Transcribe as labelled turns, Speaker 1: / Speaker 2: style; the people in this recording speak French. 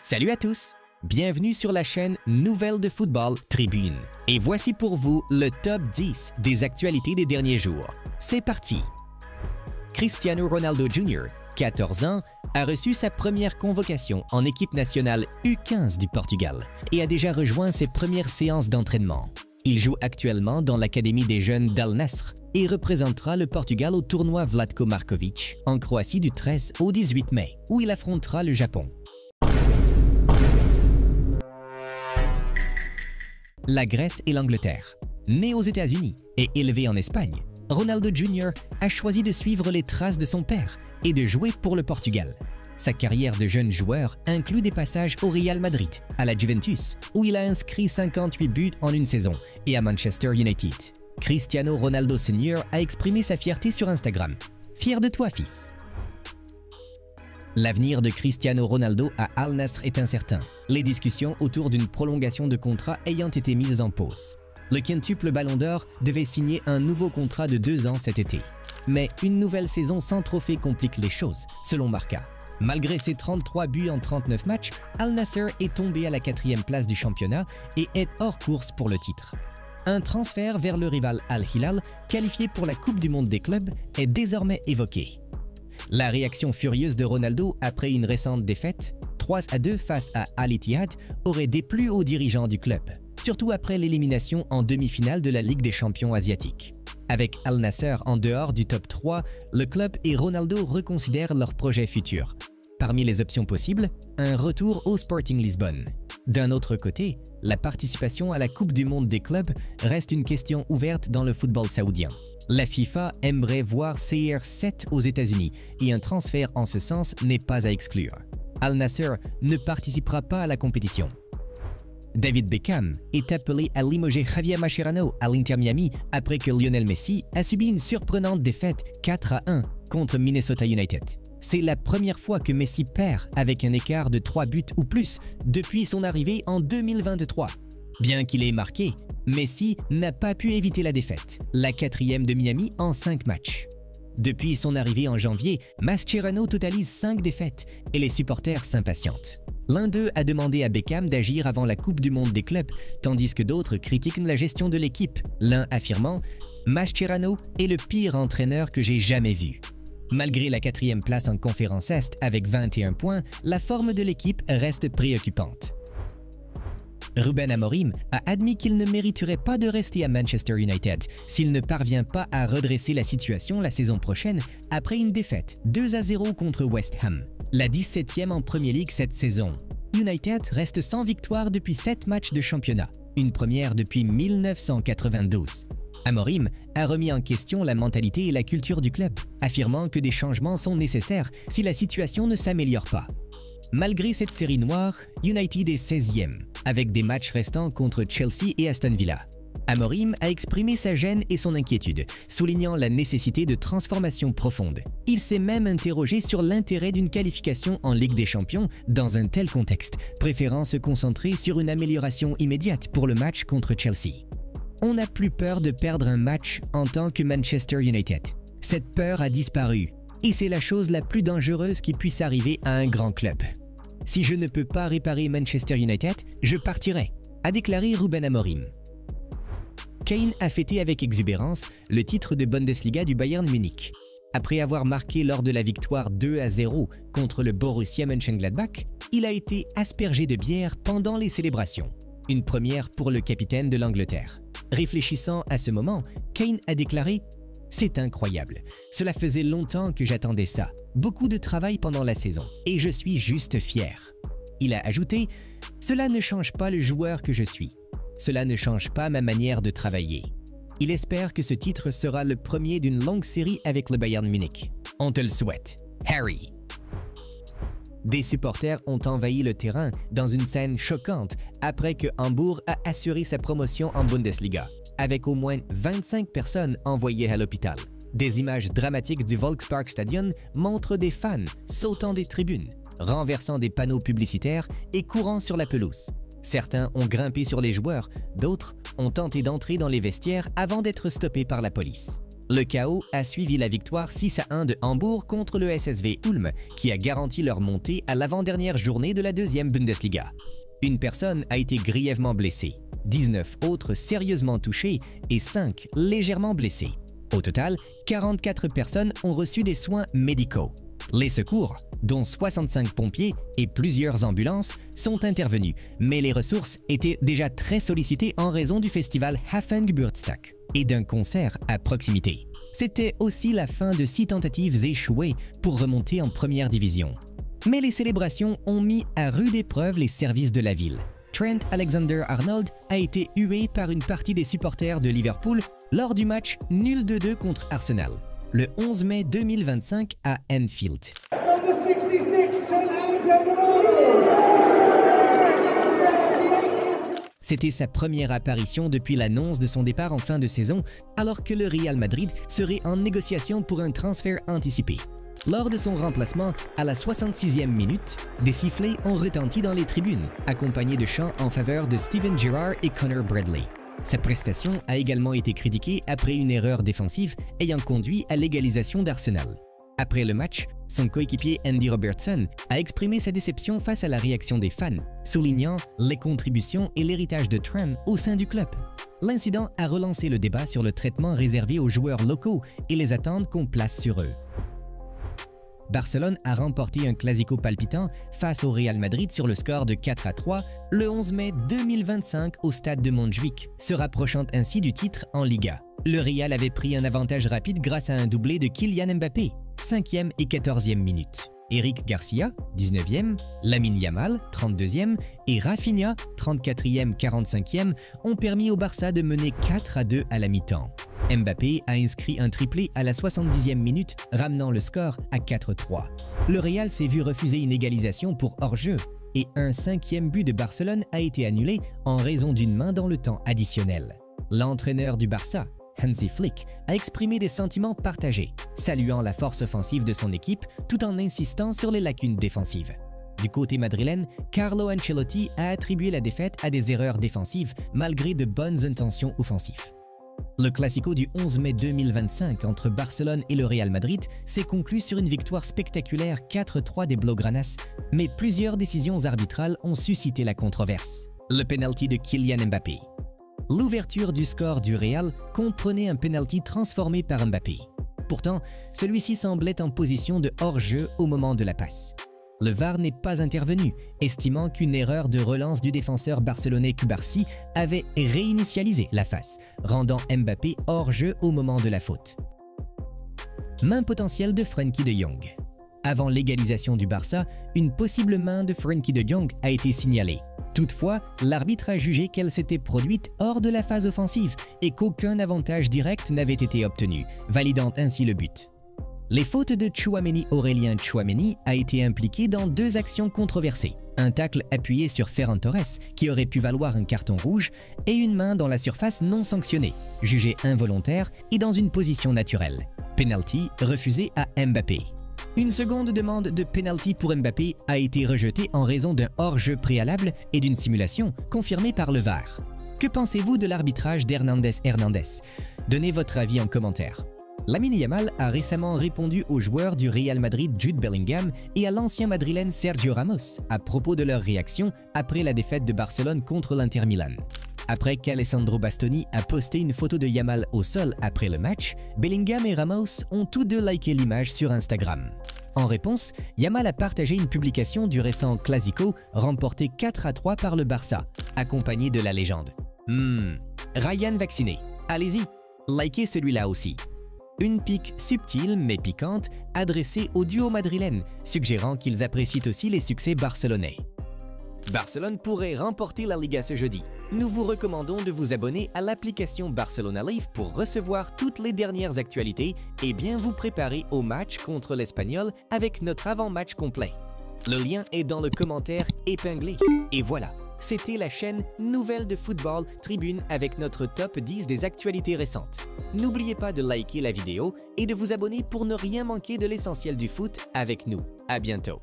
Speaker 1: Salut à tous! Bienvenue sur la chaîne Nouvelles de football Tribune. Et voici pour vous le top 10 des actualités des derniers jours. C'est parti! Cristiano Ronaldo Jr., 14 ans, a reçu sa première convocation en équipe nationale U15 du Portugal et a déjà rejoint ses premières séances d'entraînement. Il joue actuellement dans l'académie des jeunes d'Al Nassr et représentera le Portugal au tournoi Vlatko Marković en Croatie du 13 au 18 mai, où il affrontera le Japon. La Grèce et l'Angleterre. Né aux États-Unis et élevé en Espagne, Ronaldo Jr. a choisi de suivre les traces de son père et de jouer pour le Portugal. Sa carrière de jeune joueur inclut des passages au Real Madrid, à la Juventus, où il a inscrit 58 buts en une saison, et à Manchester United. Cristiano Ronaldo Sr. a exprimé sa fierté sur Instagram. « Fier de toi, fils !» L'avenir de Cristiano Ronaldo à Al Nassr est incertain, les discussions autour d'une prolongation de contrat ayant été mises en pause. Le quintuple Ballon d'Or devait signer un nouveau contrat de 2 ans cet été. Mais une nouvelle saison sans trophée complique les choses, selon Marca. Malgré ses 33 buts en 39 matchs, Al Nassr est tombé à la 4e place du championnat et est hors course pour le titre. Un transfert vers le rival Al Hilal, qualifié pour la Coupe du Monde des clubs, est désormais évoqué. La réaction furieuse de Ronaldo après une récente défaite, 3-2 face à Al Ittihad, aurait déplu aux dirigeants du club, surtout après l'élimination en demi-finale de la Ligue des champions asiatiques. Avec Al Nassr en dehors du top 3, le club et Ronaldo reconsidèrent leurs projets futurs. Parmi les options possibles, un retour au Sporting Lisbonne. D'un autre côté, la participation à la Coupe du Monde des clubs reste une question ouverte dans le football saoudien. La FIFA aimerait voir CR7 aux États-Unis et un transfert en ce sens n'est pas à exclure. Al Nassr ne participera pas à la compétition. David Beckham est appelé à limoger Javier Mascherano à l'Inter Miami après que Lionel Messi a subi une surprenante défaite 4-1 contre Minnesota United. C'est la première fois que Messi perd avec un écart de 3 buts ou plus depuis son arrivée en 2023. Bien qu'il ait marqué, Messi n'a pas pu éviter la défaite, la 4e de Miami en 5 matchs. Depuis son arrivée en janvier, Mascherano totalise 5 défaites et les supporters s'impatientent. L'un d'eux a demandé à Beckham d'agir avant la Coupe du Monde des clubs, tandis que d'autres critiquent la gestion de l'équipe, l'un affirmant « Mascherano est le pire entraîneur que j'ai jamais vu ». Malgré la 4e place en conférence Est avec 21 points, la forme de l'équipe reste préoccupante. Ruben Amorim a admis qu'il ne mériterait pas de rester à Manchester United s'il ne parvient pas à redresser la situation la saison prochaine après une défaite 2-0 contre West Ham, la 17e en Premier League cette saison. United reste sans victoire depuis 7 matchs de championnat, une première depuis 1992. Amorim a remis en question la mentalité et la culture du club, affirmant que des changements sont nécessaires si la situation ne s'améliore pas. Malgré cette série noire, United est 16e, avec des matchs restants contre Chelsea et Aston Villa. Amorim a exprimé sa gêne et son inquiétude, soulignant la nécessité de transformation profonde. Il s'est même interrogé sur l'intérêt d'une qualification en Ligue des Champions dans un tel contexte, préférant se concentrer sur une amélioration immédiate pour le match contre Chelsea. On n'a plus peur de perdre un match en tant que Manchester United. Cette peur a disparu, et c'est la chose la plus dangereuse qui puisse arriver à un grand club. Si je ne peux pas réparer Manchester United, je partirai, a déclaré Ruben Amorim. Kane a fêté avec exubérance le titre de Bundesliga du Bayern Munich. Après avoir marqué lors de la victoire 2-0 contre le Borussia Mönchengladbach, il a été aspergé de bière pendant les célébrations. Une première pour le capitaine de l'Angleterre. Réfléchissant à ce moment, Kane a déclaré « C'est incroyable. Cela faisait longtemps que j'attendais ça. Beaucoup de travail pendant la saison. Et je suis juste fier. » Il a ajouté « Cela ne change pas le joueur que je suis. Cela ne change pas ma manière de travailler. » Il espère que ce titre sera le premier d'une longue série avec le Bayern Munich. On te le souhaite. Harry. Des supporters ont envahi le terrain dans une scène choquante après que Hambourg a assuré sa promotion en Bundesliga, avec au moins 25 personnes envoyées à l'hôpital. Des images dramatiques du Volksparkstadion montrent des fans sautant des tribunes, renversant des panneaux publicitaires et courant sur la pelouse. Certains ont grimpé sur les joueurs, d'autres ont tenté d'entrer dans les vestiaires avant d'être stoppés par la police. Le chaos a suivi la victoire 6-1 de Hambourg contre le SSV Ulm, qui a garanti leur montée à l'avant-dernière journée de la deuxième Bundesliga. Une personne a été grièvement blessée, 19 autres sérieusement touchées et 5 légèrement blessées. Au total, 44 personnes ont reçu des soins médicaux. Les secours, dont 65 pompiers et plusieurs ambulances, sont intervenus, mais les ressources étaient déjà très sollicitées en raison du festival Hafengeburtstag et d'un concert à proximité. C'était aussi la fin de 6 tentatives échouées pour remonter en première division. Mais les célébrations ont mis à rude épreuve les services de la ville. Trent Alexander-Arnold a été hué par une partie des supporters de Liverpool lors du match nul 2-2 contre Arsenal, le 11 mai 2025 à Anfield. C'était sa première apparition depuis l'annonce de son départ en fin de saison, alors que le Real Madrid serait en négociation pour un transfert anticipé. Lors de son remplacement, à la 66e minute, des sifflets ont retenti dans les tribunes, accompagnés de chants en faveur de Steven Gerrard et Connor Bradley. Sa prestation a également été critiquée après une erreur défensive ayant conduit à l'égalisation d'Arsenal. Après le match, son coéquipier Andy Robertson a exprimé sa déception face à la réaction des fans, soulignant les contributions et l'héritage de Trent au sein du club. L'incident a relancé le débat sur le traitement réservé aux joueurs locaux et les attentes qu'on place sur eux. Barcelone a remporté un classico palpitant face au Real Madrid sur le score de 4-3 le 11 mai 2025 au stade de Montjuïc, se rapprochant ainsi du titre en Liga. Le Real avait pris un avantage rapide grâce à un doublé de Kylian Mbappé, 5e et 14e minute. Eric Garcia, 19e, Lamine Yamal, 32e et Rafinha, 34e, 45e, ont permis au Barça de mener 4-2 à la mi-temps. Mbappé a inscrit un triplé à la 70e minute, ramenant le score à 4-3. Le Real s'est vu refuser une égalisation pour hors-jeu et un 5e but de Barcelone a été annulé en raison d'une main dans le temps additionnel. L'entraîneur du Barça, Hansi Flick, a exprimé des sentiments partagés, saluant la force offensive de son équipe tout en insistant sur les lacunes défensives. Du côté madrilène, Carlo Ancelotti a attribué la défaite à des erreurs défensives malgré de bonnes intentions offensives. Le Classico du 11 mai 2025 entre Barcelone et le Real Madrid s'est conclu sur une victoire spectaculaire 4-3 des Blaugranas, mais plusieurs décisions arbitrales ont suscité la controverse. Le penalty de Kylian Mbappé. L'ouverture du score du Real comprenait un penalty transformé par Mbappé. Pourtant, celui-ci semblait en position de hors-jeu au moment de la passe. Le VAR n'est pas intervenu, estimant qu'une erreur de relance du défenseur barcelonais Cubarsí avait réinitialisé la face, rendant Mbappé hors-jeu au moment de la faute. Main potentielle de Frenkie de Jong. Avant l'égalisation du Barça, une possible main de Frenkie de Jong a été signalée. Toutefois, l'arbitre a jugé qu'elle s'était produite hors de la phase offensive et qu'aucun avantage direct n'avait été obtenu, validant ainsi le but. Les fautes de Aurélien Tchouaméni a été impliqué dans 2 actions controversées. Un tacle appuyé sur Ferran Torres, qui aurait pu valoir un carton rouge, et une main dans la surface non sanctionnée, jugée involontaire et dans une position naturelle. Penalty refusé à Mbappé. Une seconde demande de penalty pour Mbappé a été rejetée en raison d'un hors-jeu préalable et d'une simulation confirmée par le VAR. Que pensez-vous de l'arbitrage d'Hernandez Hernandez? Donnez votre avis en commentaire. Lamine Yamal a récemment répondu aux joueurs du Real Madrid Jude Bellingham et à l'ancien madrilène Sergio Ramos à propos de leur réaction après la défaite de Barcelone contre l'Inter Milan. Après qu'Alessandro Bastoni a posté une photo de Yamal au sol après le match, Bellingham et Ramos ont tous deux liké l'image sur Instagram. En réponse, Yamal a partagé une publication du récent Classico remporté 4-3 par le Barça, accompagné de la légende. Ryan vacciné. Allez-y, likez celui-là aussi. Une pique subtile mais piquante adressée au duo madrilène, suggérant qu'ils apprécient aussi les succès barcelonais. Barcelone pourrait remporter la Liga ce jeudi. Nous vous recommandons de vous abonner à l'application Barcelona Live pour recevoir toutes les dernières actualités et bien vous préparer au match contre l'Espagnol avec notre avant-match complet. Le lien est dans le commentaire épinglé. Et voilà, c'était la chaîne Nouvelles de Football Tribune avec notre top 10 des actualités récentes. N'oubliez pas de liker la vidéo et de vous abonner pour ne rien manquer de l'essentiel du foot avec nous. À bientôt.